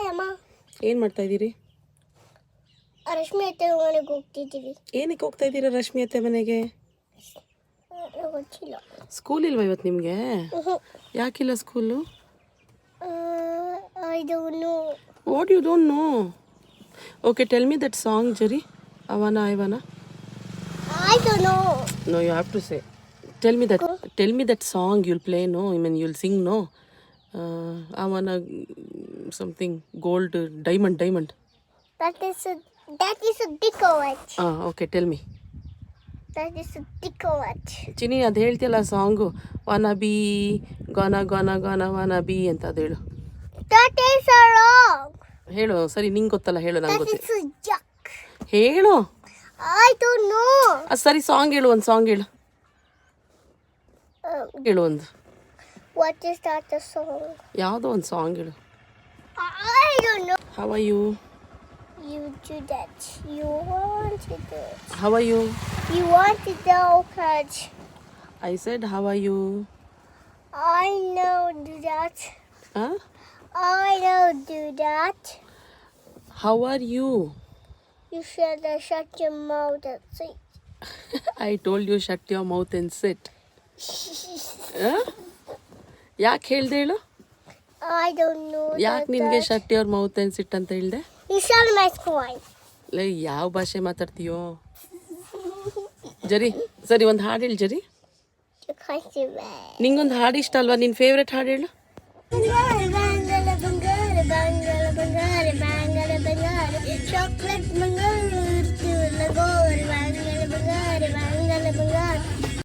Hi ಅಮ್ಮ. ಏನು ಮಾಡ್ತಾ ಇದ್ದೀರಿ? ರಶ್ಮಿ ಅತ್ತೆ ಮನೆಗೆ ಹೋಗ್ತಿದ್ದೀವಿ. ಏನಕ್ಕೆ ಹೋಗ್ತಾ ಇದ್ದೀರಾ ರಶ್ಮಿ ಅತ್ತೆ ಮನೆಗೆ? ಗೊತ್ತಿಲ್ಲ. ಸ್ಕೂಲ್ ಇಲ್ವಾ ಇವತ್ತು ನಿಮಗೆ? ಯಾಕಿಲ್ಲ school? I don't know. What you don't know? Okay, tell me that song ಜರಿ. ಅವನ ಐವನ. I don't know. No, you have to say. Tell me that song you'll play, no? I mean, you'll sing, no? I wanna something gold, diamond. That is a decorat. Okay, tell me. That is a decorat. Chini ಅದು ಹೇಳ್ತಿಯಲ್ಲ song, ವಾನ B ಗಾನ ವಾನ B ಅಂತ ಅದು ಹೇಳು. That is a wrong. ಹೇಳು ಸರಿ, ನಿಂಗೆ ಗೊತ್ತಲ್ಲ, ಹೇಳು, ನಂಗೆ That ಗೊತ್ತಿಲ್ಲ. is a yuck. ಹೇಳು. I don't know. ಸರಿ, ಸಾಂಗ್ ಹೇಳು, ಒಂದು ಸಾಂಗ್ ಹೇಳು. ಹೇಳು ಒಂದು. What is that a song? ಯಾವುದೋ ಒಂದು ಸಾಂಗ್ ಹೇಳು. I don't know. How are you? You do that. You wanted it. How are you? You wanted the cards. I said how are you? I know do that. Huh? I know do that. How are you? You should have shut your mouth and say. I told you shut your mouth and sit. ಯಾಕೆ ಹೇಳ್ದೆ ಹೇಳು? I don't know. ಯಾಕೆ ನಿನಗೆ shut your mouth and ಸಿಟ್ ಅಂತ ಹೇಳ್ದೆ? You shall my coin. ಲೈ, ಯಾವ ಭಾಷೆ ಮಾತಾಡ್ತೀಯೋ ಜರಿ? ಸರಿ, ಒಂದು ಹಾಡು ಹೇಳು ಜರಿ. You can't do that. ನಿಂಗೊಂದು ಹಾಡು ಇಷ್ಟ ಅಲ್ವಾ? ನಿನ್ನ ಫೇವ್ರೆಟ್ ಹಾಡು ಹೇಳು.